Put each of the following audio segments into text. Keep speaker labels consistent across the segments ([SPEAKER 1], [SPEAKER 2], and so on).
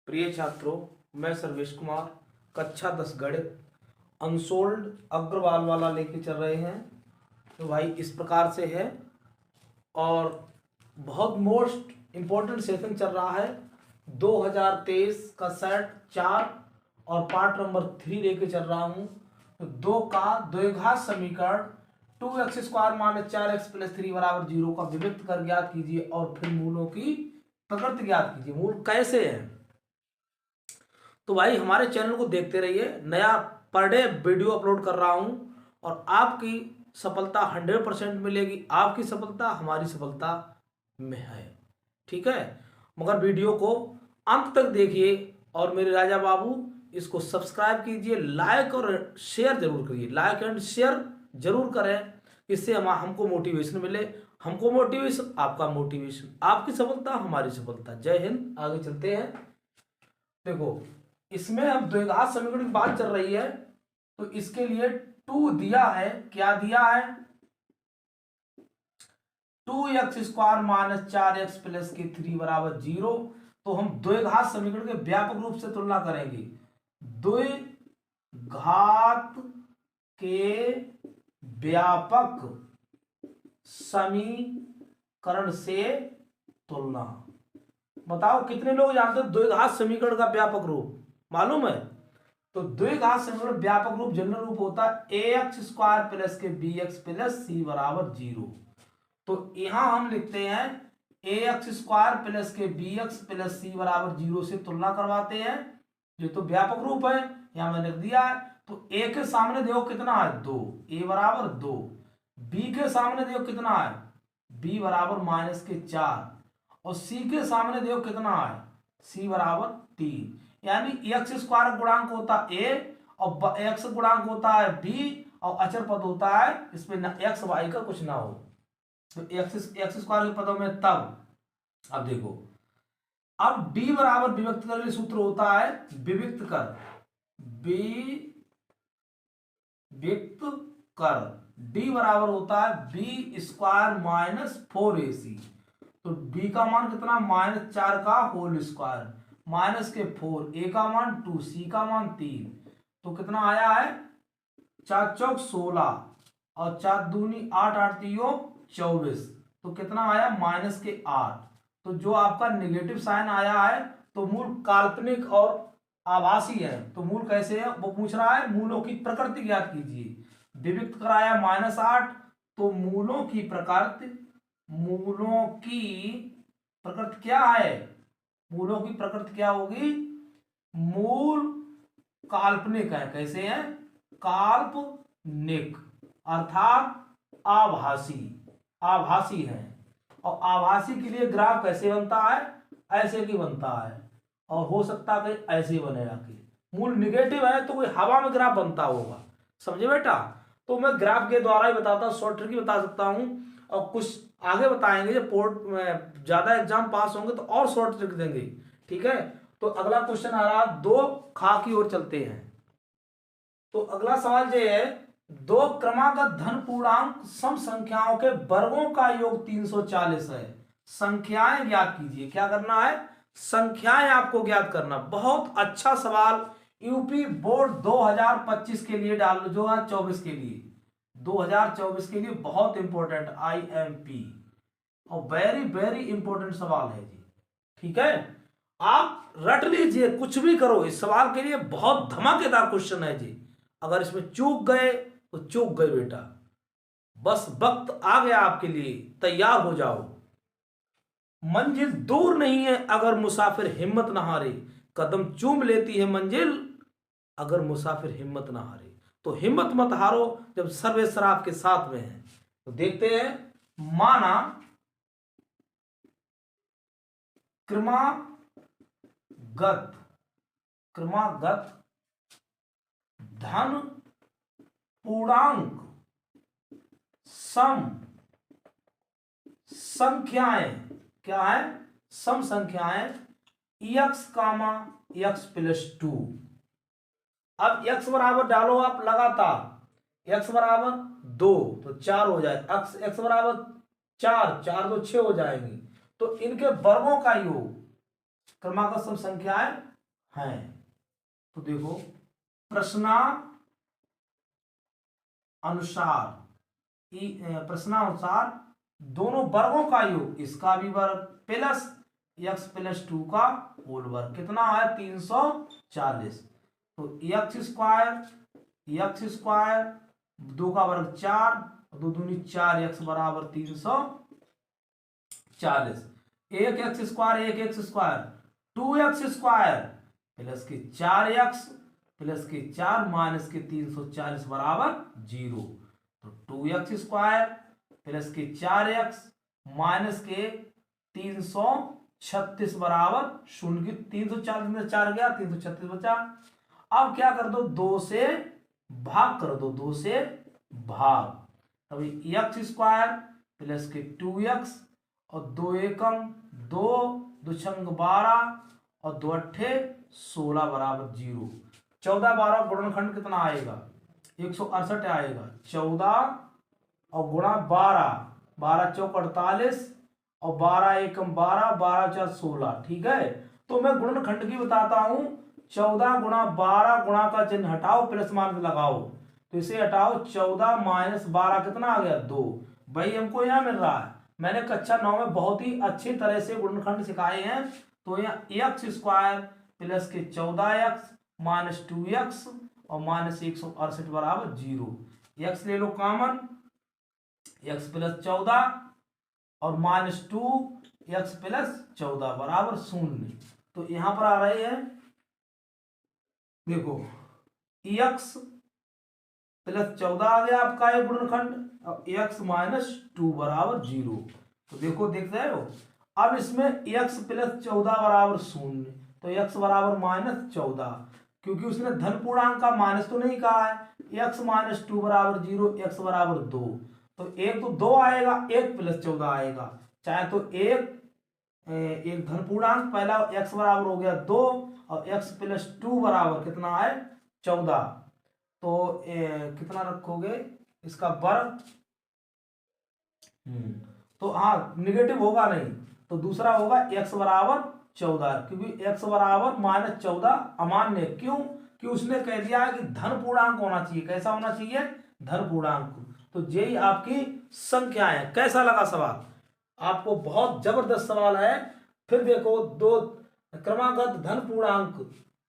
[SPEAKER 1] प्रिय छात्रों, मैं सर्वेश कुमार कक्षा 10 गणित अनसोल्ड अग्रवाल वाला लेके चल रहे हैं। तो भाई इस प्रकार से है और बहुत मोस्ट इम्पोर्टेंट सेशन चल रहा है 2023 का सेट 4 और पार्ट नंबर 3 लेके चल रहा हूँ। तो 2 का द्विघात समीकरण 2x² - 4x + 3 = 0 का विभक्त कर ज्ञात कीजिए और फिर मूलों की प्रकृति ज्ञात कीजिए। मूल कैसे है? तो भाई हमारे चैनल को देखते रहिए, नया पर डे वीडियो अपलोड कर रहा हूं और आपकी सफलता 100% मिलेगी। आपकी सफलता हमारी सफलता में है, ठीक है। मगर वीडियो को अंत तक देखिए और मेरे राजा बाबू इसको सब्सक्राइब कीजिए, लाइक और शेयर जरूर करिए। लाइक एंड शेयर जरूर करें, इससे हमको मोटिवेशन मिले। हमको मोटिवेशन, आपका मोटिवेशन, आपकी सफलता हमारी सफलता। जय हिंद। आगे चलते हैं। देखो, इसमें अब द्विघात समीकरण की बात चल रही है तो इसके लिए 2 दिया है। क्या दिया है? 2x² - 4x + 3 = 0। तो हम द्विघात समीकरण के व्यापक रूप से तुलना करेंगे। द्विघात के व्यापक समीकरण से तुलना। बताओ कितने लोग जानते हो द्विघात समीकरण का व्यापक रूप मालूम है? तो द्विघात समीकरण व्यापक रूप जनरल रूप होता है ax² + के bx + c = 0। तो यहां हम लिखते हैं ax² + के bx + c = 0 से तुलना करवाते हैं। जो तो व्यापक रूप है, यहां मैंने लिख दिया है। तो a के सामने देखो कितना है 2, a = 2। b के सामने देखो कितना है, b = -4 और c के सामने देखो कितना है, c = 3। यानी x² गुणांक होता है a और x गुणांक होता है b और अचर पद होता है इसमें ना x y का कुछ ना हो। तो x² के पदों में तब अब देखो, अब b बराबर विभक्त कर सूत्र होता है विभक्त कर, d बराबर होता है b² - 4ac। तो b का मान कितना, -4 का होल स्क्वायर माइनस के 4, a का मान 2, c का मान 3। तो कितना आया है, 4 चौक 16 और 4 दूनी 8, 8 तीयों 24। तो कितना आया, -8। तो जो आपका नेगेटिव साइन आया है तो मूल काल्पनिक और आभासी है। तो मूल कैसे है वो पूछ रहा है, मूलों की प्रकृति ज्ञात कीजिए। विभक्त कराया -8, तो मूलों की प्रकृति क्या है? मूलों की प्रकृति क्या होगी? मूल काल्पनिक है। कैसे है? काल्पनिक अर्थात आभासी है। और आभासी के लिए ग्राफ कैसे बनता है? ऐसे की बनता है और हो सकता है कि ऐसे बनेगा कि मूल निगेटिव है तो कोई हवा में ग्राफ बनता होगा। समझे बेटा? तो मैं ग्राफ के द्वारा ही बताता हूँ, शॉर्ट ट्रिक ही बता सकता हूँ और कुछ आगे बताएंगे जब पोर्ट में ज्यादा एग्जाम पास होंगे तो और शॉर्ट ट्रिक देंगे, ठीक है। तो अगला क्वेश्चन आ रहा 2 खा की ओर चलते हैं। तो अगला सवाल ये है, 2 क्रमागत धन पूर्णांक सम संख्याओं के वर्गों का योग 340 है। संख्याएं ज्ञात कीजिए। क्या करना है? संख्याएं आपको ज्ञात करना। बहुत अच्छा सवाल यूपी बोर्ड 2025 के लिए डाल, 2024 के लिए, 2024 के लिए बहुत इंपॉर्टेंट IMP और वेरी वेरी इंपॉर्टेंट सवाल है जी, ठीक है। आप रट लीजिए, कुछ भी करो, इस सवाल के लिए बहुत धमाकेदार क्वेश्चन है जी। अगर इसमें चूक गए तो चूक गए बेटा, बस वक्त आ गया आपके लिए, तैयार हो जाओ। मंजिल दूर नहीं है अगर मुसाफिर हिम्मत ना हारे, कदम चूम लेती है मंजिल अगर मुसाफिर हिम्मत ना हारे। तो हिम्मत मत हारो जब सर्वेश्वर आपके साथ में है। तो देखते हैं, माना क्रमागत धन पूर्णांक सम संख्याएं, क्या है? सम संख्याएं x, x + 2। अब x बराबर डालो आप लगातार, x बराबर 2 तो 4 हो जाए, x बराबर 4, 4 तो 6 हो जाएंगी। तो इनके वर्गों का योग, क्रमागत सम संख्याएं हैं। तो देखो प्रश्नानुसार प्रश्नानुसार दोनों वर्गों का योग, इसका भी वर्ग प्लस एक्स प्लस 2 का होल वर्ग कितना है 340। तो एक्स स्क्वायर 2 का वर्ग 4, 2 दूनी 4, एक्स बराबर 340। एक x square 2x square plus के 4x प्लस के 4 माइनस के 340 बराबर 0। तो 2x स्क्वायर प्लस के 4x माइनस के 336 बराबर 0 की 340 में 4 गया 336 बचा। अब क्या कर दो 2 से भाग कर दो, 2 से भाग, तभी एक्स स्क्वायर प्लस के 2x और 2 एकम 2, 2 छंग 12 और 2 अट्ठे 16 बराबर 0। 14 12 गुणनखंड कितना आएगा 168 आएगा। 14 और गुणा 12, 12 चौक 48 और 12 एकम 12, 12 4 16। ठीक है, तो मैं गुणनखंड की बताता हूं। 14 गुणा 12 गुणा का चिन्ह हटाओ, प्लस माइनस लगाओ, तो इसे हटाओ 14 माइनस 12 कितना आ गया 2। भाई हमको यहाँ मिल रहा है, मैंने कक्षा 9 में बहुत ही अच्छी तरह से गुणनखंड सिखाए हैं। तो यहाँ एक्स स्क्वायर प्लस के 14x माइनस 2x और माइनस 168 बराबर 0। एक्स ले लो कॉमन, एक्स प्लस 14 और माइनस 2 एक्स प्लस 14 बराबर 0। तो यहां पर आ रही है देखो एक्स प्लस 14 आ गया आपका ये गुणनखंड और एक्स माइनस 2 बराबर 0। तो देखो देख रहे हो, अब इसमें एक्स प्लस 14 बराबर 0, तो एक्स बराबर माइनस 14, क्योंकि उसने धन पूर्णांक का माइनस तो नहीं कहा है। एक्स माइनस 2 बराबर 0, एक्स बराबर 2, तो एक तो 2 आएगा, एक प्लस 14 आएगा, चाहे तो एक धन पूर्णांक, पहला एक्स बराबर हो गया 2 और एक्स प्लस 2 बराबर कितना है 14। तो कितना रखोगे इसका वर्ग, तो हाँ निगेटिव होगा नहीं, तो दूसरा होगा x बराबर 14, क्योंकि x बराबर माइनस 14 अमान्य, क्यों कि उसने कह दिया है कि धन पूर्णांक होना चाहिए। कैसा होना चाहिए धन पूर्णांक। तो यही आपकी संख्या है। कैसा लगा सवाल आपको, बहुत जबरदस्त सवाल है। फिर देखो दो क्रमागत धन पूर्णांक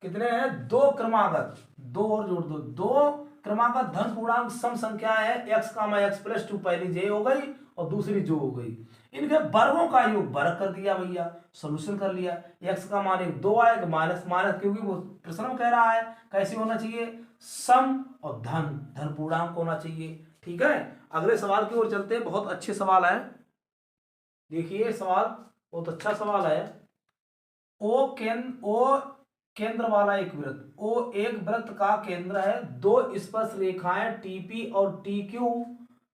[SPEAKER 1] कितने हैं, 2 क्रमागत, 2 और जोड़ दो, 2 क्रमागत धन पूर्णांक सम संख्या है x कामा x प्लस 2, पहली j हो गई और दूसरी जो हो गई, इनके वर्गों का योग वर्ग कर दिया भैया, सॉल्यूशन कर लिया। x का मान 2 आएगा माइनस माइनस, क्योंकि वो प्रश्न में कह रहा है कैसे होना चाहिए सम और धन पूर्णांक होना चाहिए। ठीक है, अगले सवाल की ओर चलते हैं। बहुत अच्छे सवाल है, देखिए सवाल बहुत अच्छा सवाल है। ओ केंद्र वाला एक वृत्त, ओ एक वृत्त का केंद्र है। 2 स्पर्श रेखाएं टीपी और टीक्यू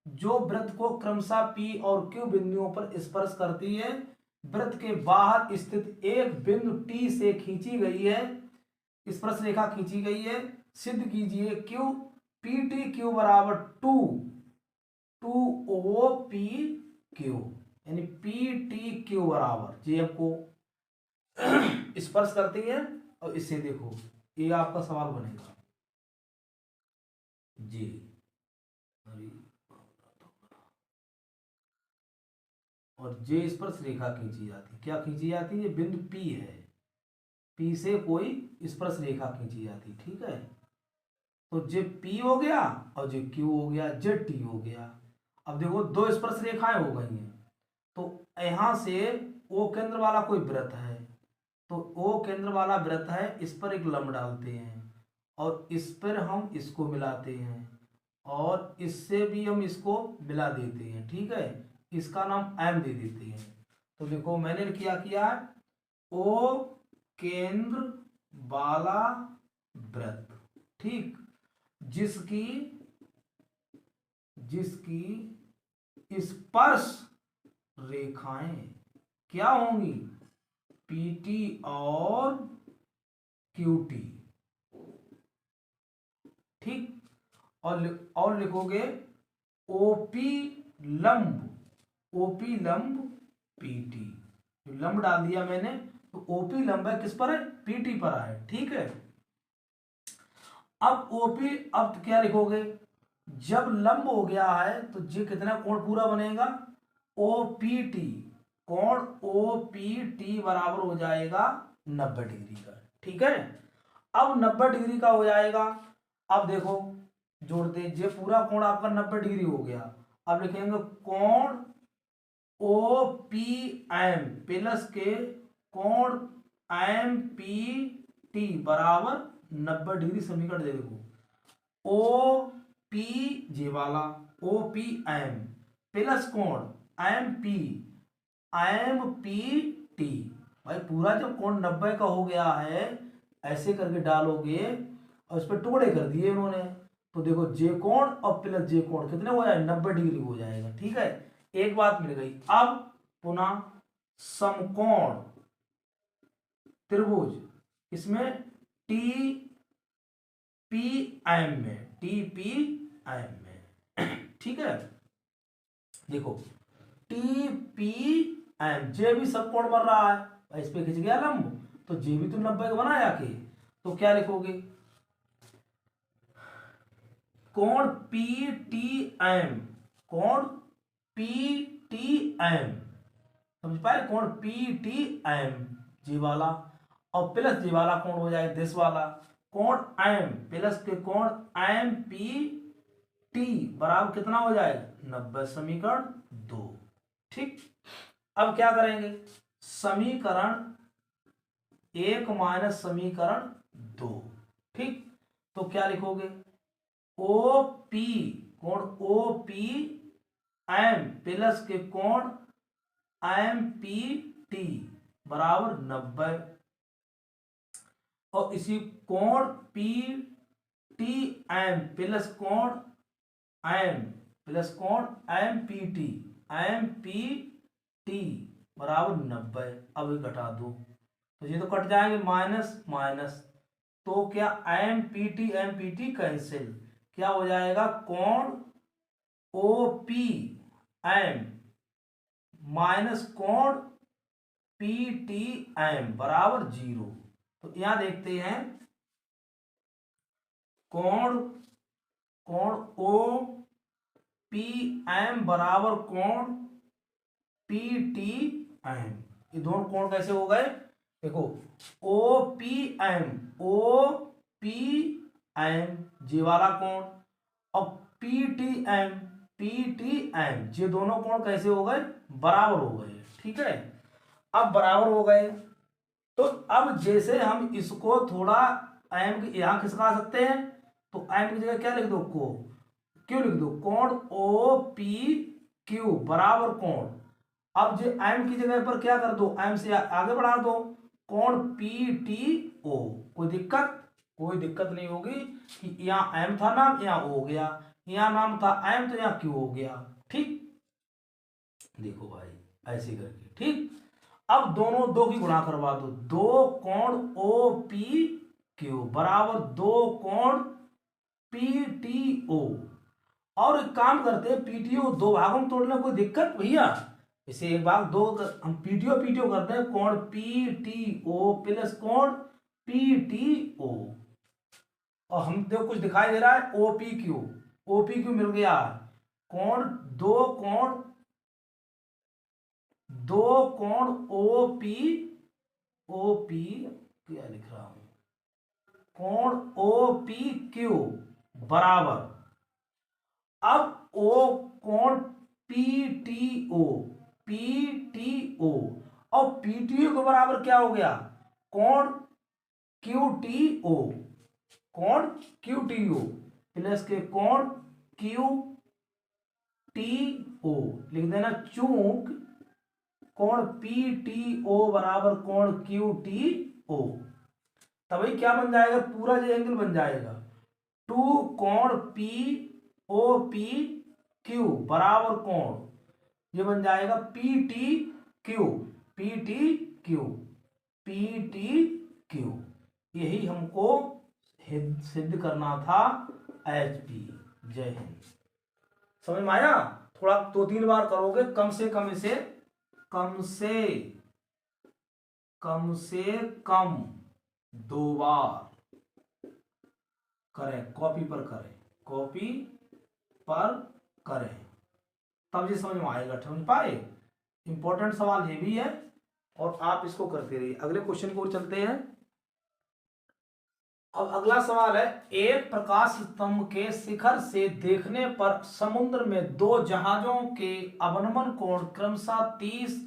[SPEAKER 1] जो वृत्त को क्रमशः पी और क्यू बिंदुओं पर स्पर्श करती है, वृत्त के बाहर स्थित एक बिंदु टी से खींची गई है, स्पर्श रेखा खींची गई है। सिद्ध कीजिए क्यू पी टी क्यू बराबर 2 ओ पी क्यू, यानी पी टी क्यू बराबर जी आपको स्पर्श करती है। और इससे देखो ये आपका सवाल बनेगा जी, और जे स्पर्श रेखा खींची जाती, क्या खींची जाती है, बिंदु पी है, पी से कोई स्पर्श रेखा खींची जाती। ठीक है, तो जे पी हो गया और जे क्यू हो गया, जे टी हो गया। अब देखो 2 स्पर्श रेखाएं हो गई हैं, तो यहां से ओ केंद्र वाला कोई वृत्त है, तो ओ केंद्र वाला वृत्त है, इस पर एक लंब डालते हैं और इस पर हम इसको मिलाते हैं और इससे भी हम इसको मिला देते हैं। ठीक है, इसका नाम एम दे देते हैं। तो देखो मैंने क्या किया है, ओ केंद्र वाला वृत्त, ठीक, जिसकी स्पर्श रेखाएं क्या होंगी पीटी और क्यूटी। ठीक, और लिखोगे ओपी लंब पीटी, लंब डाल दिया मैंने, तो ओपी लंबाई किस पर है, पीटी पर है, ठीक है। अब ओपी, अब क्या लिखोगे, जब लंब हो गया है तो जे कितना कोण पूरा बनेगा, ओपीटी, कोण ओपीटी बराबर हो जाएगा 90 डिग्री का, ठीक है। अब 90 डिग्री का हो जाएगा, अब देखो जोड़ दे, जे पूरा कोण आपका 90 डिग्री हो गया। अब लिखेंगे कोण ओ पी एम प्लस के कोण एम पी टी बराबर 90 डिग्री, समीकरण दे देखो, ओ पी जे वाला ओ पी एम प्लस कोण एम पी टी। भाई पूरा जब कोण 90 का हो गया है, ऐसे करके डालोगे और उस पर टुकड़े कर दिए उन्होंने, तो देखो जे कोण और प्लस जे कोण कितने हो जाए, 90 डिग्री हो जाएगा, ठीक है। एक बात मिल गई। अब पुनः समकोण त्रिभुज, इसमें टी पी एम में, टी पी एम में, ठीक है। देखो टी पी एम, जे भी सब कोण बन रहा है, इस पे खिंच गया लंब, तो जे भी तो 90 का बनाया के, तो क्या लिखोगे, कोण पी टी एम, कोण पी टी एम, समझ पाए, कोण पी टी एम जी वाला, और प्लस जी वाला कोण हो जाए दिस वाला, कोण एम प्लस के कोण एम पी टी बराबर कितना हो जाएगा 90, समीकरण 2, ठीक। अब क्या करेंगे, समीकरण 1 माइनस समीकरण 2, ठीक। तो क्या लिखोगे, ओ पी, कोण ओ पी एम प्लस के कोण एम पी टी बराबर 90, और इसी कोण पी टी एम प्लस कोण एम पी टी बराबर 90। अब ये घटा दो, तो ये तो कट जाएंगे, माइनस माइनस, तो क्या एम पी टी कैंसिल, क्या हो जाएगा, कोण ओ पी एम माइनस कोण पी टी एम बराबर 0। तो यहां देखते हैं, कोण ओ पी एम बराबर कोण पी टी एम, ये दोनों कोण कैसे हो गए, देखो ओ पी एम जे वाला कोण और पी टी एम ये दोनों कोण कैसे हो गए, बराबर हो गए, ठीक है। अब बराबर हो गए, तो अब जैसे हम इसको थोड़ा एम के यहां खिसका सकते हैं, तो एम की जगह क्या लिख दो, क्यू लिख दो, कोण ओ पी क्यू बराबर कोण, अब जो एम की जगह पर क्या कर दो, एम से आगे बढ़ा दो, कोण पी टी ओ, कोई दिक्कत, कोई दिक्कत नहीं होगी कि यहाँ एम था नाम, यहाँ ओ हो गया, यहाँ नाम था एम तो यहाँ क्यू हो गया, ठीक। देखो भाई ऐसे करके, ठीक। अब दोनों दो की गुणा करवा दो, दो कोण ओ पी क्यू बराबर दो कोण पी टी ओ, और एक काम करते हैं, पीटीओ दो भागों में तोड़ने कोई दिक्कत भैया, इसे एक भाग दो हम पीटीओ करते हैं, कोण पी टी ओ प्लस कोण पी टी ओ, और हम देखो कुछ दिखाई दे रहा है, ओ पी क्यू मिल गया, कोण दो कोण ओ पी क्या लिख रहा हूं, कोण ओ पी क्यू बराबर, अब ओ कोण पी टी ओ और पीटीओ के बराबर क्या हो गया, कोण क्यू टी ओ प्लस के कोण क्यू टी ओ लिख देना, चूक कोण पी टी ओ बराबर कोण क्यू टी ओ, तभी क्या बन जाएगा, पूरा जो एंगल बन जाएगा, टू कोण पी ओ पी क्यू बराबर कोण, ये बन जाएगा पी टी क्यू, यही हमको सिद्ध करना था, एच पी। जय हिंद। समझ में आया, थोड़ा 2-3 बार करोगे, कम से कम से कम 2 बार करें, कॉपी पर करें, कॉपी पर करें, तब ये समझ में आएगा। समझ पाए? इंपॉर्टेंट सवाल ये भी है और आप इसको करते रहिए। अगले क्वेश्चन की ओर चलते हैं। अब अगला सवाल है, एक प्रकाश स्तंभ के शिखर से देखने पर समुद्र में 2 जहाजों के अवनमन कोण क्रमशः 30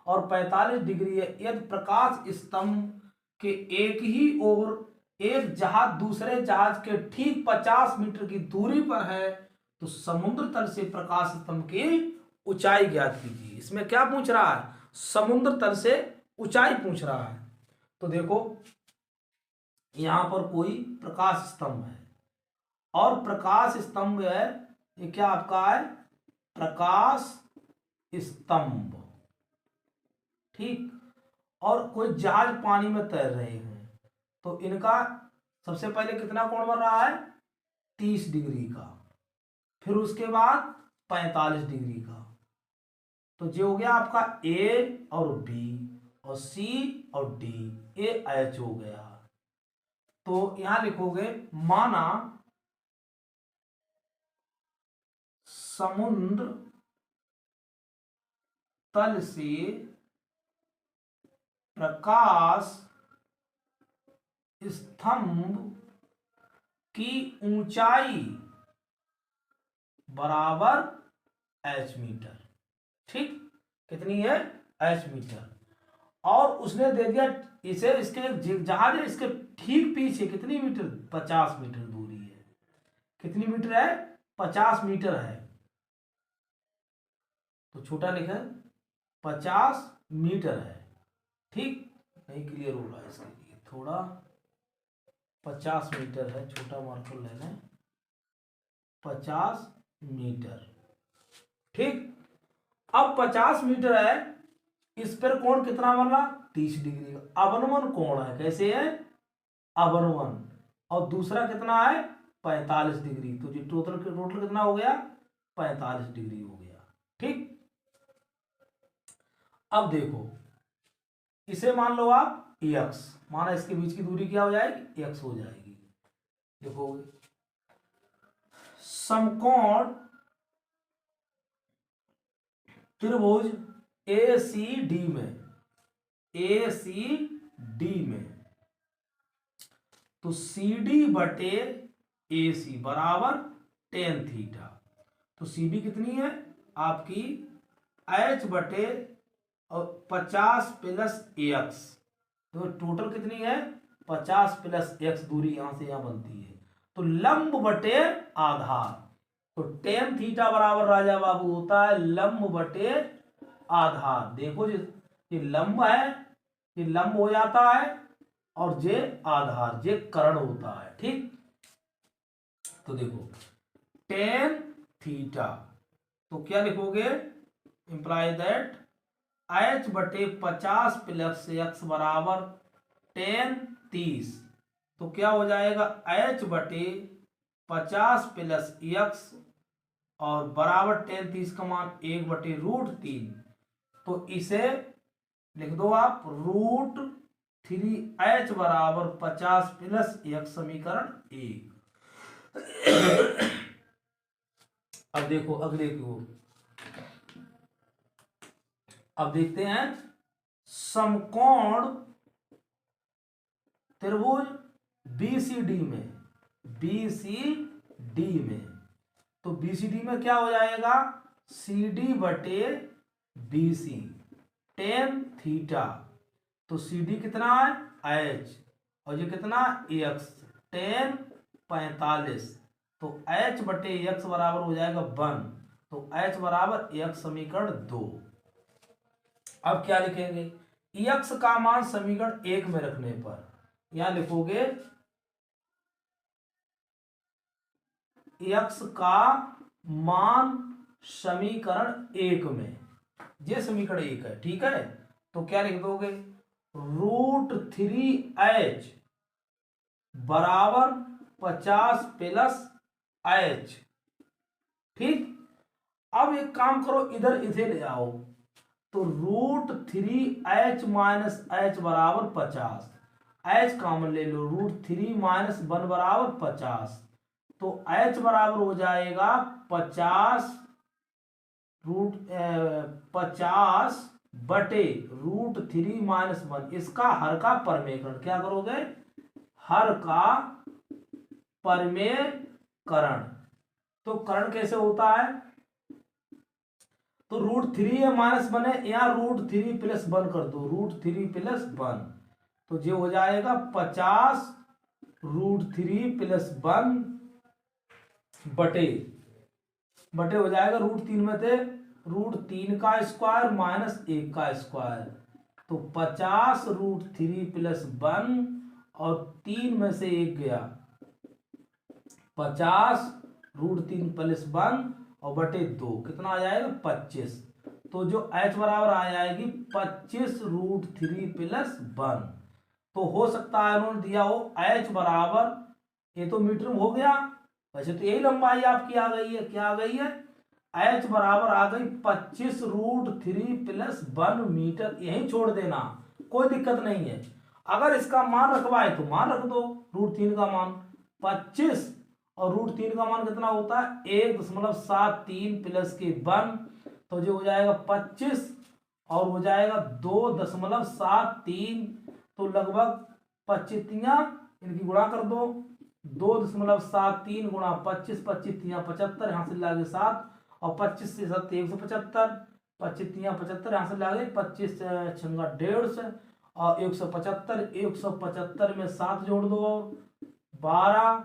[SPEAKER 1] और 45 डिग्री है। यदि प्रकाश स्तंभ के एक ही ओर एक जहाज दूसरे जहाज के ठीक 50 मीटर की दूरी पर है तो समुद्र तल से प्रकाश स्तंभ की ऊंचाई ज्ञात कीजिए। इसमें क्या पूछ रहा है? समुद्र तल से ऊंचाई पूछ रहा है। तो देखो, यहां पर कोई प्रकाश स्तंभ है और प्रकाश स्तंभ है, ये क्या आपका है? प्रकाश स्तंभ, ठीक। और कोई जहाज पानी में तैर रहे हैं तो इनका सबसे पहले कितना कोण बन रहा है? 30 डिग्री का, फिर उसके बाद 45 डिग्री का। तो जो हो गया आपका ए और बी और सी और डी, ए एच हो गया। तो यहां लिखोगे, माना समुद्र तल से प्रकाश स्तंभ की ऊंचाई बराबर h मीटर, ठीक। कितनी है? h metre. और उसने दे दिया इसे, इसके जहाज है इसके ठीक पीछे कितनी मीटर? 50 मीटर दूरी है। कितनी मीटर है? 50 मीटर है। तो छोटा लिखा है 50 मीटर है, ठीक। नहीं क्लियर हो रहा है इसके लिए थोड़ा, 50 मीटर है, छोटा मार्कर लेना, 50 मीटर, ठीक। अब 50 मीटर है, इस पर कोण कितना बन रहा? 30 डिग्री का अवनमन कोण है। कैसे है? अवनमन। और दूसरा कितना है? 45 डिग्री। तो जी टोटल कितना हो गया? 45 डिग्री हो गया, ठीक। अब देखो, इसे मान लो आप x, माना इसके बीच की दूरी क्या हो जाएगी? x हो जाएगी। देखो, समकोण त्रिभुज ACD में, ACD में तो CD बटे AC बराबर tan थीटा। तो CD कितनी है आपकी? H बटे और 50 प्लस x, तो टोटल कितनी है? 50 प्लस x दूरी यहां से यहां बनती है। तो लंब बटे आधार, तो tan थीटा बराबर राजा बाबू होता है लंब बटे आधार। देखो ये लंब है, ये लंब हो जाता है और जे आधार, जे कर्ण होता है, ठीक। तो देखो tan थीटा, तो क्या लिखोगे? इंप्लाई दैट h बटे 50 प्लस x बराबर tan 30। तो क्या हो जाएगा? h बटे 50 प्लस x और बराबर tan 30 का मान 1 बटे √3। तो इसे लिख दो आप √3h बराबर 50 प्लस x, समीकरण 1। अब देखो अगले की ओर, अब देखते हैं समकोण त्रिभुज BCD में, BCD में तो BCD में क्या हो जाएगा? CD बटे BC tan थीटा। तो CD कितना है? H और ये कितना? x tan 45। तो h बटे x बराबर हो जाएगा 1। तो h बराबर x, समीकरण 2। अब क्या लिखेंगे? x का मान समीकरण 1 में रखने पर यहां लिखोगे x का मान समीकरण 1 में, ये समीकरण 1 है, ठीक है। तो क्या लिख दोगे? √3h बराबर 50 प्लस h, ठीक। अब एक काम करो, इधर इसे ले आओ, तो √3h माइनस h बराबर 50। h कॉमन ले लो, √3 माइनस 1 बराबर 50। तो h बराबर हो जाएगा 50 50 बटे √3 माइनस 1। इसका हर का परमेयकरण क्या करोगे, हर का परमेयकरण। तो करण कैसे होता है, तो √3 है माइनस 1 है, यहाँ √3 प्लस 1 कर दो, √3 प्लस 1। तो ये हो जाएगा 50 √3 प्लस 1 बटे बटे हो जाएगा √3 में थे √3 का स्क्वायर माइनस 1 का स्क्वायर। तो 50 √3 प्लस 1 और 3 में से 1 गया, 50 √3 प्लस 1 और बटे 2 कितना आ जाएगा 25। तो जो h बराबर आ जाएगी 25 √3 प्लस 1। तो हो सकता है उन्होंने दिया हो h बराबर, ये तो मीटर में हो गया, वैसे तो यही लंबाई आपकी आ गई है, क्या आ गई है, h बराबर आ गई 25 √3 प्लस 1 मीटर। यही छोड़ देना, कोई दिक्कत नहीं है। अगर इसका मान रखवाए तो मान रख दो, √3 का मान 25 और √3 का मान कितना होता है 1.73 प्लस के 1। तो जो हो जाएगा 25 और हो जाएगा 2.73। तो लगभग 25 इनकी गुणा कर दो, 2.73 गुणा 25, 25 75, यहाँ से लागे 7 और 25 से 7 175, 25 75, यहाँ से लागे 25 छंगा 150 और 175, 175 में 7 जोड़ दो और 12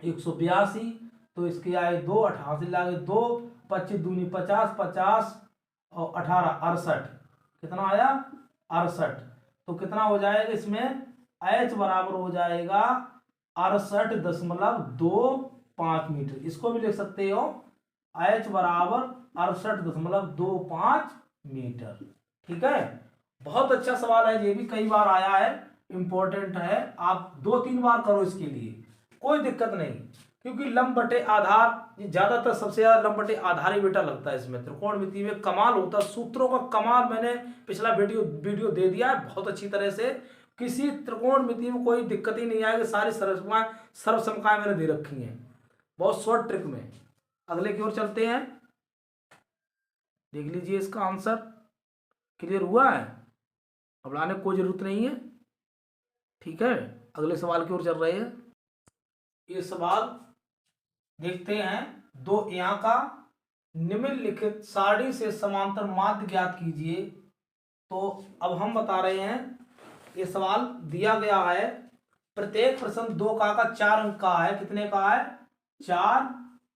[SPEAKER 1] 182। तो इसके आए 2, 88 लागे 2, 25 दूनी 50, 50 और 18 68, कितना आया 68। तो कितना हो जाएगा इसमें h बराबर हो जाएगा 68.25 मीटर। इसको भी लिख सकते हो h बराबर 68.25 मीटर। ठीक है, बहुत अच्छा सवाल है, ये भी कई बार आया है, इंपॉर्टेंट है। आप 2-3 बार करो इसके लिए, कोई दिक्कत नहीं, क्योंकि लंब बटे आधार ज्यादातर सबसे ज्यादा लंब बटे आधार ही बेटा लगता है इसमें। त्रिकोणमिति में कमाल होता है, सूत्रों का कमाल मैंने पिछला वीडियो दे दिया है बहुत अच्छी तरह से। किसी त्रिकोणमिति में कोई दिक्कत ही नहीं आएगी, सारी सर्वसमकाएं मैंने दे रखी हैं बहुत शॉर्ट ट्रिक में। अगले की ओर चलते हैं, देख लीजिए इसका आंसर क्लियर हुआ है, घबराने की कोई जरूरत नहीं है। ठीक है, अगले सवाल की ओर चल रहे हैं। ये सवाल देखते हैं, दो यहाँ का निम्नलिखित सारणी से समांतर माध्य ज्ञात कीजिए। तो अब हम बता रहे हैं, ये सवाल दिया गया है, प्रत्येक प्रश्न 2 का 4 अंक का है। कितने का है, 4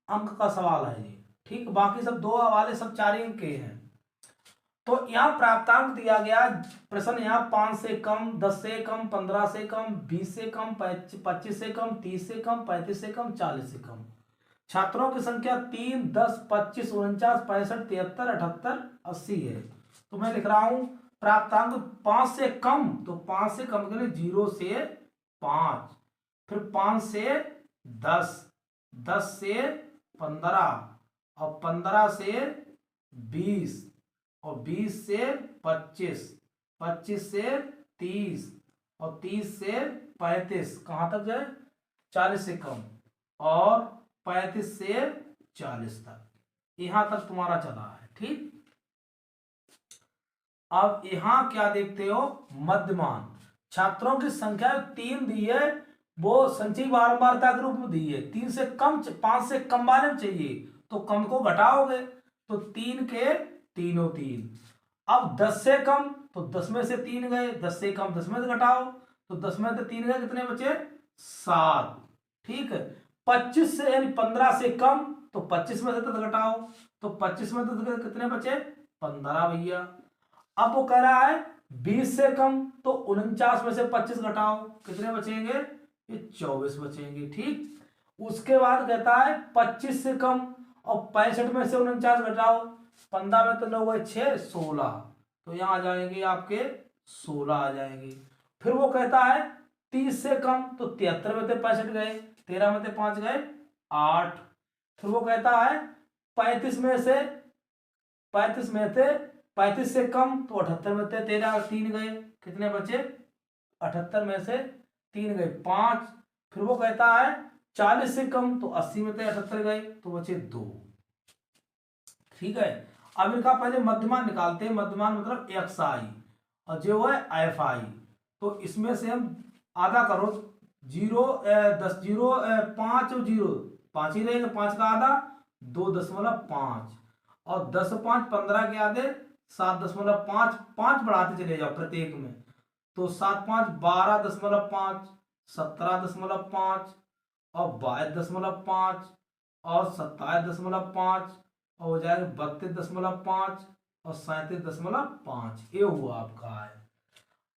[SPEAKER 1] अंक का सवाल है ये। ठीक, बाकी सब 2 वाले सब 4 अंक के हैं। तो यहाँ प्राप्तांक दिया गया, प्रश्न यहाँ 5 से कम, 10 से कम, 15 से कम, 20 से कम, 25 से कम, 30 से कम, 35 से कम, 40 से कम। छात्रों की संख्या 3, 10, 25, 49, 65, 73, 78, 80 है। तो मैं लिख रहा हूं प्राप्तांक 5 से कम, तो 5 से कम के लिए 0 से 5, फिर 5 से 10, 10 से 15 और 15 से 20 और 20 से 25, 25 से 30 और 30 से 35, कहाँ तक जाए 40 से कम, और 35 से 40 तक, यहां तक तुम्हारा चला है। ठीक, अब यहां क्या देखते हो, मध्यमान। छात्रों की संख्या 3 दी है, वो संचयी बारंबारता के रूप में दी है। 3 से कम, 5 से कम वाले में चाहिए तो कम को घटाओगे, तो 3 के तीनों 3। अब 10 से कम, तो 10 में से 3 गए, 10 से कम 10 में से घटाओ, तो 10 में से 3 गए, कितने बचे 7। ठीक है, 25 से यानी 15 से कम, तो 25 में से 10 घटाओ, तो 25 में 10 कितने बचे 15 भैया। अब वो कह रहा है 20 से कम, तो 49 में से 25 घटाओ, कितने बचेंगे, ये 24 बचेंगे। ठीक, उसके बाद कहता है 25 से कम और 65 में से 49 घटाओ, 15 में तो 9 गए 6, 16, तो यहाँ आ जाएंगे आपके 16 आ जाएंगे। फिर वो कहता है 30 से कम, तो 73 में से 65 गए, 13 में से 5 गए 8। फिर वो कहता है 35 में से 35 से कम तो 78 में से 13 3 गए, कितने बचे? 78 में से 3 गए 5। फिर वो कहता है 40 से कम तो 80 में से 78 गए तो बचे 2। ठीक है, अब इनका पहले मध्यमान निकालते हैं। मध्यमान मतलब एक्स आई और जो है एफ आई। तो इसमें से हम आधा करो, 0 10 0 5 और 0 5 ही रहेगा, 5 का आधा 2.5 और 10 5 15 के आधे 7.5, 5 बढ़ाते चले जाओ प्रत्येक में। तो 7 5 12.5, 17.5 और 22.5 और 27.5 और हो जाएगा 32.5 और 37.5। ये हुआ आपका है।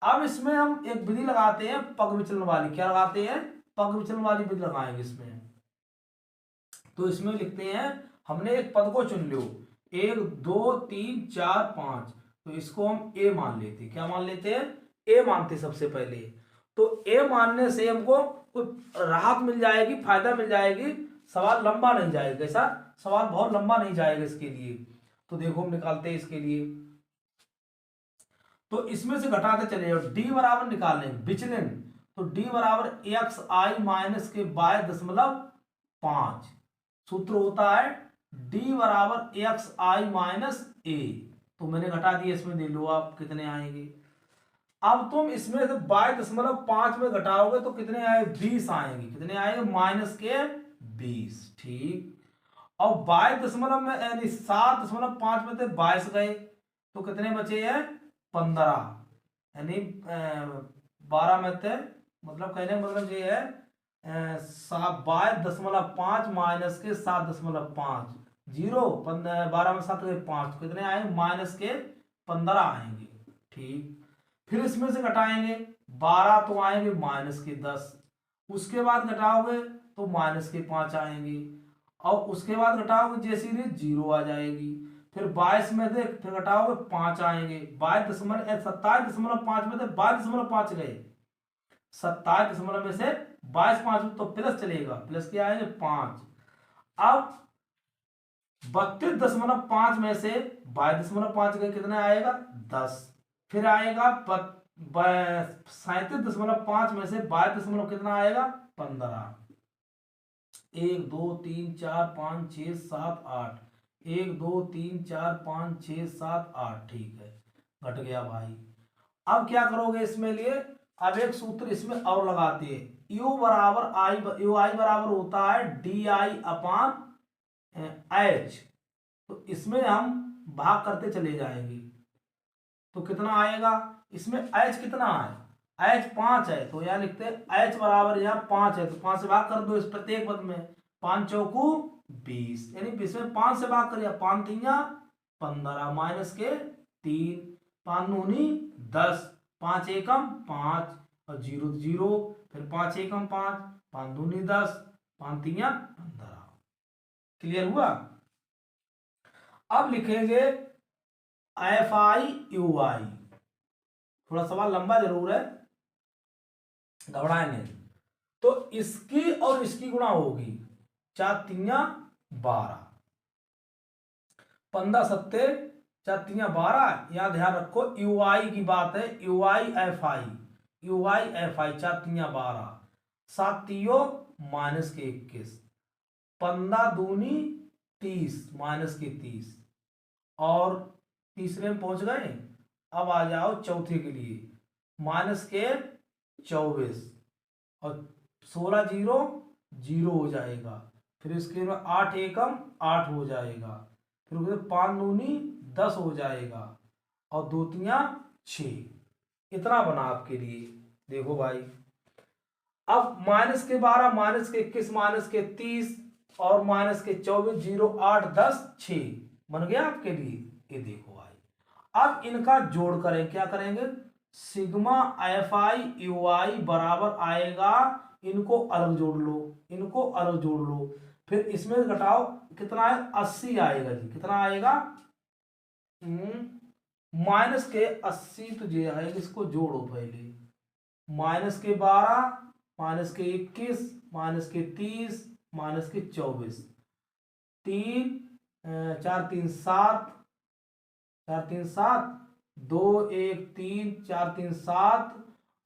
[SPEAKER 1] अब इसमें हम एक विधि लगाते हैं पग विचलन वाली। क्या लगाते हैं? पग विचलन वाली विधि लगाएंगे इसमें। तो इसमें लिखते हैं, हमने एक पद को चुन लो 1 2 3 4 5, तो इसको हम ए मान लेते। क्या मान लेते हैं? ए मानते सबसे पहले। तो ए मानने से हमको कुछ राहत मिल जाएगी, फायदा मिल जाएगी, सवाल लंबा नहीं जाएगा। ऐसा सवाल बहुत लंबा नहीं जाएगा इसके लिए। तो देखो हम निकालते हैं इसके लिए। तो इसमें से घटाते चले जाओ, डी बराबर निकाल लें विचलन। तो डी बराबर एक्स आई माइनस के 22.5। सूत्र होता है डी बराबर एक्स आई माइनस ए। तो मैंने घटा दिया, इसमें दे लो आप कितने आएंगे। अब तुम इसमें से 22.5 में घटाओगे तो कितने आए? 20 आएंगे। कितने आएंगे? माइनस के 20। ठीक, और 22 में यानी 7.5 में थे 22 गए तो कितने बचे हैं? 15। यानी 12 में थे, मतलब कहने का मतलब ये है 22.5 माइनस के 7.5, 0 12 में 7 गए 5, कितने आए? माइनस के 15 आएंगे। ठीक, फिर इसमें से घटाएंगे 12 तो आएंगे माइनस के 10, उसके बाद घटाओगे तो माइनस के 5 आएंगे, और उसके बाद घटाओगे जैसे ही 0 आ जाएगी। फिर 22 में से फिर घटाओगे 5 आएंगे। 27.5 में से 22.5 गए, 27 में से 22.5 तो प्लस चलेगा, प्लस क्या आएंगे? 5। अब 32.5 में से 22.5 गए, कितना आएगा? 10। फिर आएगा 37.5 में से 22 कितना आएगा? 15। 1 2 3 4 5 6 7 8, 1 2 3 4 5 6 7 8। ठीक है, घट गया भाई। अब क्या करोगे इसमें लिए? अब एक सूत्र इसमें और लगाते हैं, यू बराबर आई, यू आई बराबर होता है डी आई अपान एच। तो इसमें हम भाग करते चले जाएंगे तो कितना आएगा? इसमें एच कितना है? एच 5 है, तो यहां लिखते हैं एच बराबर, यहाँ 5 है तो 5 से भाग कर दो इस प्रत्येक पद में। 5 चौकू 20, यानी 20 में 5 से भाग करिए, 5 3 15 माइनस के 3, 5 दूनी 10, 5 एकम 5 और 0 0, फिर 5 एकम 5, 5 दूनी 10, 5 3 15। क्लियर हुआ? अब लिखेंगे एफ आई यू आई। थोड़ा सवाल लंबा जरूर है, घबराए नहीं। तो इसकी और इसकी गुणा होगी, 4 3 12, 15 सत्ते 4 3 12। यहां ध्यान रखो यू आई की बात है, you I F I, U I F I 4 3 12, 7 3 minus के 21, 15 दूनी 30 माइनस के 30, और तीसरे में पहुंच गए। अब आ जाओ चौथे के लिए, माइनस के 24 और 16 0 0 हो जाएगा। फिर इसके बाद 8 एकम 8 हो जाएगा। फिर 5 दूनी 10 हो जाएगा और 2 3 6। इतना बना आपके लिए। देखो भाई, अब माइनस के 12 माइनस के 21 माइनस के 30 और माइनस के 24 0 8 10 6 बन गया आपके लिए। ये देखो भाई, अब इनका जोड़ करें, क्या करेंगे? सिग्मा एफ आई यू आई बराबर आएगा, इनको अलग जोड़ लो, इनको अलग जोड़ लो, फिर इसमें घटाओ कितना है? 80 आएगा जी। कितना आएगा? माइनस के 80 तो ये आएगा, इसको जोड़ो पहले। माइनस के 12 माइनस के 21 माइनस के 30 माइनस के 24, 3 4 3 7, 4 3 7, 2 1 3, 4 3 7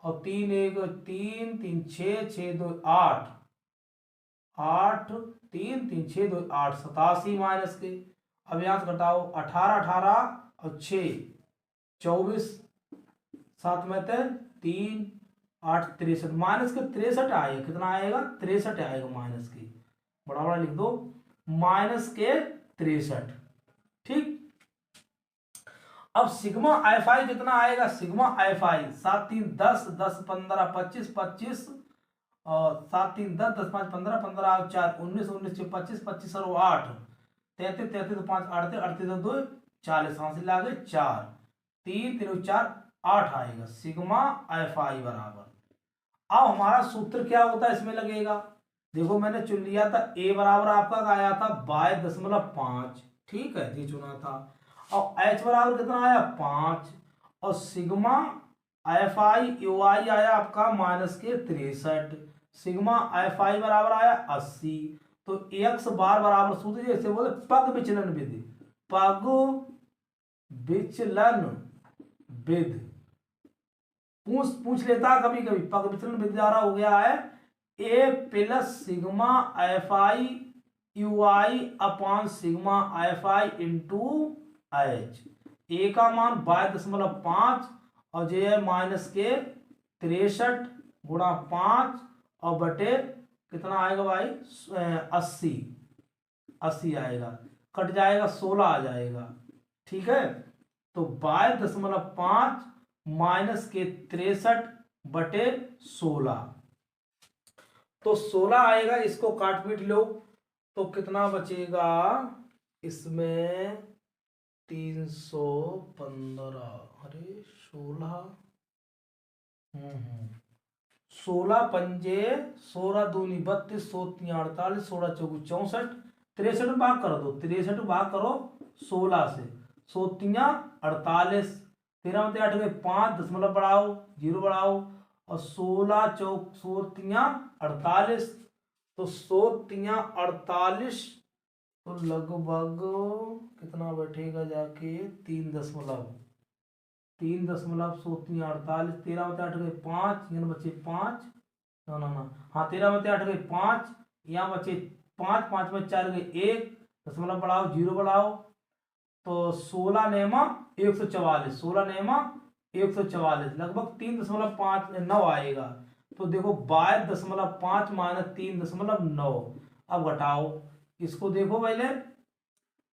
[SPEAKER 1] और 3 1 3, 3 6, 6 2 8, 8 3 3 6 2 8, 87 माइनस के। अब यहाँ से घटाओ 18 18 और 6 24, 7 में 3 8 63, माइनस के 63 आएगा। कितना आएगा? 63 आएगा माइनस के। बड़ा बड़ा लिख दो, माइनस के 63। ठीक। अब सिग्मा एफ आई कितना आएगा? सिग्मा एफ आई 7 3 10 10 15 25 25 और 7 3 10 10 5 15 15 और 4 19 19 6 25 25 और 8 33 33 5 38 38 2 40, हासिल आ गए 4 3 3 4 8 आएगा सिग्मा एफ आई बराबर। अब हमारा सूत्र क्या होता है इसमें लगेगा? देखो मैंने चुन लिया था ए बराबर आपका आया था 22.5, ठीक है, ये चुना था। और एच बराबर कितना आया? 5। और सिग्मा एफ आई यू आई आया आपका माइनस के 63। सिग्मा एफ आई बराबर आया 80। तो एक्स बार बराबर सूत्र जैसे बोले पग विचलन विधि, पग विचलन विधि पूछ लेता कभी कभी। पग विचलन विधि द्वारा हो गया है A plus sigma F I U I upon sigma F I into H. A का मान 22.5 और जे है माइनस के 63 गुणा 5 और बटे कितना आएगा भाई? 80 आएगा, कट जाएगा 16 आ जाएगा। ठीक है, तो 22.5 माइनस के 63 बटे 16, तो 16 आएगा। इसको काट पीट लो तो कितना बचेगा इसमें? 315। अरे 16 16 पंजे 16 दूनी 32, 16 48, 16 चौगु 64, 63 भाग कर दो, 63 भाग करो 16 से, 16 48, 13 में 8 गए 5, दशमलव बढ़ाओ 0 बढ़ाओ और 16 चौक 16 48, तो 16 48 तो लगभग कितना बैठेगा जाके? 3 दशमलव 16 48, 13 में 8 गए 5, यहाँ बचे 5, ना हाँ 13 में 8 गए 5, यहाँ बचे 5, 5 में 4 गए 1, दशमलव बढ़ाओ 0 बढ़ाओ, तो 16 नेमा 144, 16 नेमा 144, लगभग 3.59 आएगा। तो देखो 22.5 माइनस 3.9, अब घटाओ इसको, देखो पहले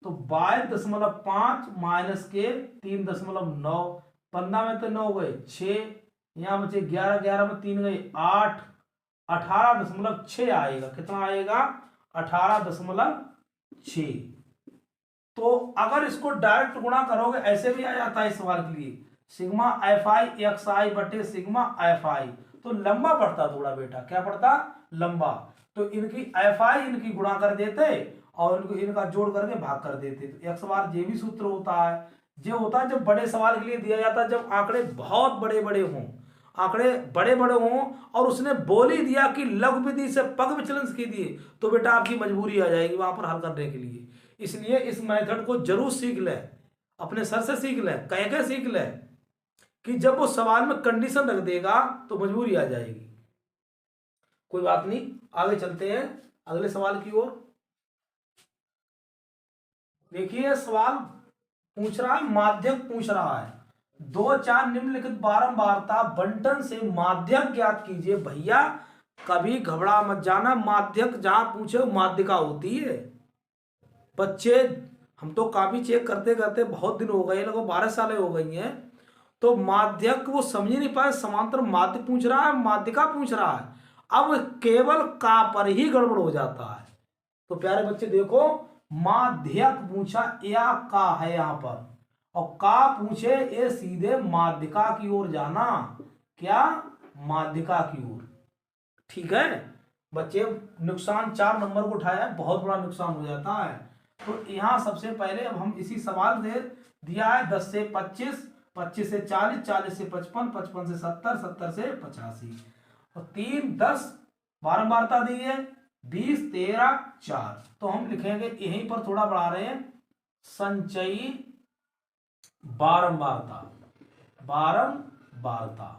[SPEAKER 1] तो 22.5 माइनस के 3.9, 15 में तो 9 गए 6, यहाँ बचे 11, 11 में 3 गए 8, 18.6 आएगा। कितना आएगा? 18.6। तो अगर इसको डायरेक्ट गुणा करोगे ऐसे भी आ जाता है इस सवाल के लिए, सिग्मा एफ आई एक्स आई बटे सिग्मा एफ आई, तो लंबा पड़ता थोड़ा बेटा। क्या पड़ता? लंबा। तो इनकी एफ आई इनकी गुणा कर देते और इनको इनका जोड़ करके भाग कर देते। तो एक्स बार जे भी सूत्र होता है, जो होता है जब बड़े सवाल के लिए दिया जाता है, जब आंकड़े बहुत बड़े बड़े हों, आंकड़े बड़े बड़े हों और उसने बोल ही दिया कि लघु विधि से पग विचलन की दिए, तो बेटा आपकी मजबूरी आ जाएगी वहां पर हल करने के लिए। इसलिए इस मेथड को जरूर सीख ले, अपने सर से सीख ले, कह के सीख ले कि जब वो सवाल में कंडीशन रख देगा तो मजबूरी आ जाएगी। कोई बात नहीं, आगे चलते हैं अगले सवाल की ओर। देखिए सवाल पूछ रहा है, माध्यक पूछ रहा है, 2 4 निम्नलिखित बारंबारता बंटन से माध्यक ज्ञात कीजिए। भैया कभी घबरा मत जाना, माध्यक जहां पूछे माध्यिका होती है। बच्चे हम तो काफी चेक करते करते बहुत दिन हो गए, लगभग 12 साल हो गई हैं, तो माध्यक वो समझ नहीं पाए, समांतर माध्य पूछ रहा है, माध्यिका पूछ रहा है। अब केवल का पर ही गड़बड़ हो जाता है। तो प्यारे बच्चे देखो, माध्यक पूछा या का है यहाँ पर, और का पूछे ये सीधे माध्यिका की ओर जाना। क्या? माध्यिका की ओर। ठीक है बच्चे, नुकसान 4 नंबर को उठाया, बहुत बड़ा नुकसान हो जाता है। तो यहाँ सबसे पहले अब हम इसी सवाल से दिया है 10 से 25, 25 से 40, 40 से 55, 55 से 70, 70 से 85 और 3 10 बारंबारता दी है 20 13 4। तो हम लिखेंगे यहीं पर थोड़ा बढ़ा रहे हैं, संचयी बारंबारता, बारंबारता।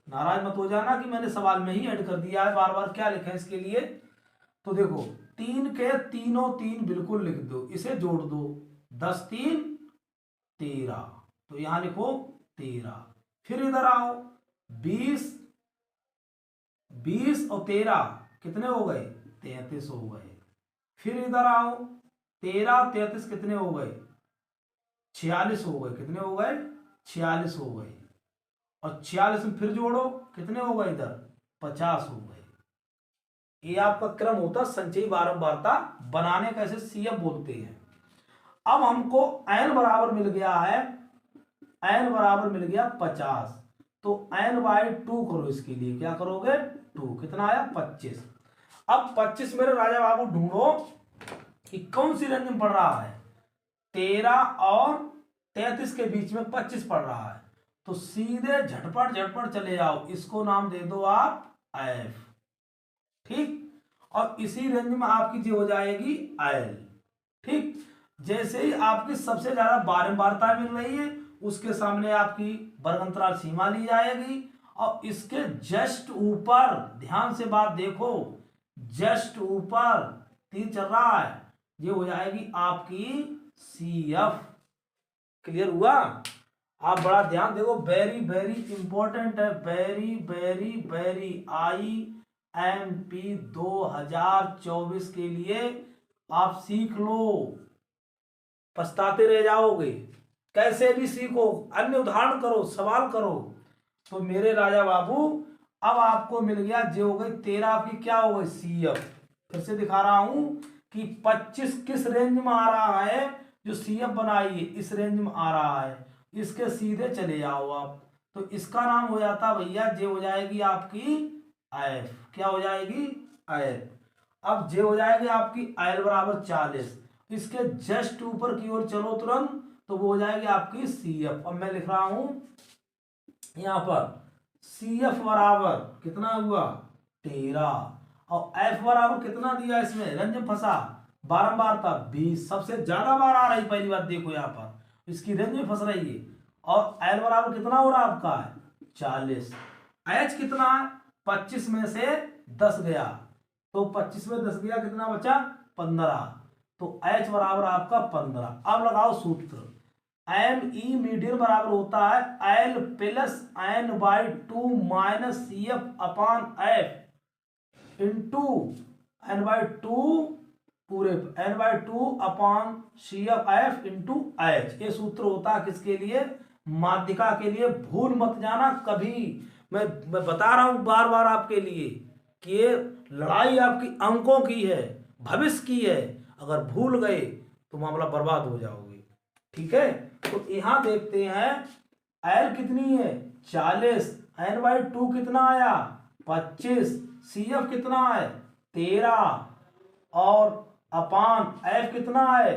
[SPEAKER 1] नाराज मत हो जाना कि मैंने सवाल में ही ऐड कर दिया है, बार बार क्या लिखें इसके लिए। तो देखो 3 के तीनों 3 बिल्कुल लिख दो, इसे जोड़ दो, 10 3 13, तो यहां लिखो 13। फिर इधर आओ, 20 20 और 13 कितने हो गए, 33 हो गए। फिर इधर आओ, 13 33 कितने हो गए, 46 हो गए। कितने हो गए, 46 हो गए। और 46 में फिर जोड़ो, कितने हो गए इधर, 50 हो गए। ये आपका क्रम होता संचयी बारंबारता बनाने का, इसे सीएफ बोलते हैं। अब हमको n बराबर मिल गया है, n बराबर मिल गया 50, तो n/2 करो। इसके लिए क्या करोगे, 2, कितना आया 25। अब 25 मेरे राजा बाबू ढूंढो कि कौन सी रेंज में पड़ रहा है, 13 और 33 के बीच में 25 पड़ रहा है। तो सीधे झटपट झटपट चले जाओ, इसको नाम दे दो आप f, ठीक। और इसी रेंज में आपकी जो हो जाएगी l, ठीक। जैसे ही आपकी सबसे ज्यादा बारंबारता मिल रही है, उसके सामने आपकी वर्गंतराल सीमा ली जाएगी, और इसके जस्ट ऊपर, ध्यान से बात देखो, जस्ट ऊपर तीर चल रहा है, ये हो जाएगी आपकी CF। क्लियर हुआ। आप बड़ा ध्यान देखो, वेरी वेरी इंपॉर्टेंट है, वेरी वेरी वेरी। IMP 2024 के लिए आप सीख लो, पछताते रह जाओगे। कैसे भी सीखो, अन्य उदाहरण करो, सवाल करो। तो मेरे राजा बाबू अब आपको मिल गया, जो हो गई 13, आपकी क्या हो गई CF। फिर से दिखा रहा हूं कि 25 किस रेंज में आ रहा है, जो CF बनाई है इस रेंज में आ रहा है, इसके सीधे चले जाओ आप। तो इसका नाम हो जाता भैया, जे हो जाएगी आपकी F। क्या हो जाएगी, F। अब जे हो जाएगी आपकी L बराबर 40, इसके जस्ट ऊपर की ओर चलो तुरंत, तो वो हो जाएगी आपकी CF। अब मैं लिख रहा हूं यहां पर CF बराबर कितना हुआ, 13, और F बराबर कितना दिया, इसमें रेंज में फंसा बारंबारता 20, सबसे ज्यादा बार आ रही, पहली बात देखो यहाँ पर इसकी रेंज में फंस रही है। और L बराबर कितना हो रहा है आपका, 40। H कितना है, 25 में से 10 गया, तो 25 में 10 गया, कितना बचा, 15, तो H बराबर आपका 15। अब लगाओ सूत्र, ME मीडियन बराबर होता है L plus N/2 minus CF upon F into N/2 पूरे, N/2 upon CF into H। ये सूत्र होता है किसके लिए, माध्यिका के लिए। भूल मत जाना कभी, मैं बता रहा हूं बार बार आपके लिए कि ये लड़ाई आपकी अंकों की है, भविष्य की है। अगर भूल गए तो मामला बर्बाद हो जाओगे, ठीक है। तो यहां देखते हैं L कितनी है, 40, N/2 कितना आया, 25, CF कितना है, 13, और अपान F कितना है,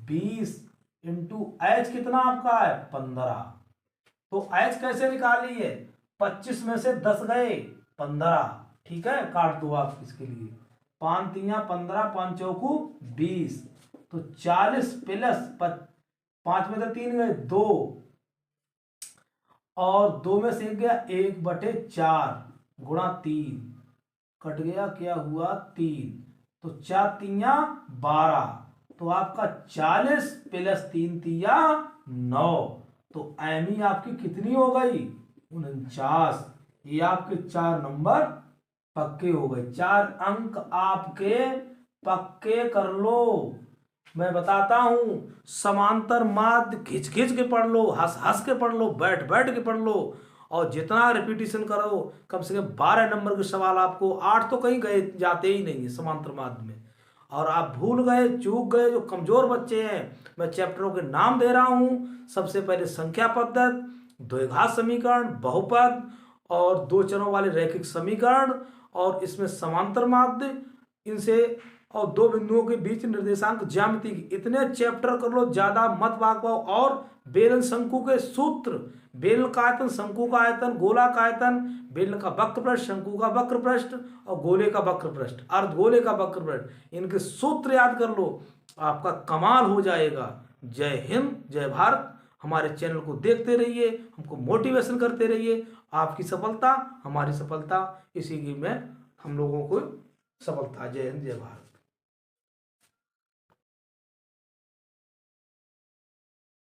[SPEAKER 1] 20, इंटू H कितना आपका है, 15। तो H कैसे निकालिए, 25 में से 10 गए, 15, ठीक है। काट दो आप इसके लिए, 5 3 15, 5 चौकू 20, तो 40 प्लस 5 में से 3 गए 2, और 2 में से 1 गया 1/4 गुणा 3, कट गया, क्या हुआ 3, तो 4 3 12, तो आपका 40 प्लस 3 3 9, तो ME आपकी कितनी हो गई, 49। ये आपके 4 नंबर पक्के हो गए, 4 अंक आपके पक्के कर लो। मैं बताता हूं, समांतर माध्य खिंच खिंच के पढ़ लो, हंस हंस के पढ़ लो, बैठ बैठ के पढ़ लो, और जितना रिपीटिशन करो, कम से कम 12 नंबर के सवाल आपको, 8 तो कहीं गए जाते ही नहीं है समांतर माध्य में। और आप भूल गए, चूक गए, जो कमजोर बच्चे हैं, मैं चैप्टरों के नाम दे रहा हूं। सबसे पहले संख्या पद्धत, द्विघात समीकरण, बहुपद, और 2 चरों वाले रैखिक समीकरण, और इसमें समांतर माध्य, इनसे और 2 बिंदुओं के बीच निर्देशांक ज्यामिति की, इतने चैप्टर कर लो, ज्यादा मत भाग पाओ। और बेलन शंकु के सूत्र, बेलन का आयतन, शंकु का आयतन, गोला का आयतन, बेलन का वक्र पृष्ठ, शंकु का वक्र पृष्ठ, और गोले का वक्र पृष्ठ, अर्धगोले का वक्र पृष्ठ, इनके सूत्र याद कर लो, आपका कमाल हो जाएगा। जय हिंद, जय भारत, हमारे चैनल को देखते रहिए, हमको मोटिवेशन करते रहिए। आपकी सफलता हमारी सफलता, इसी की में हम लोगों को सफलता। जय हिंद, जय भारत।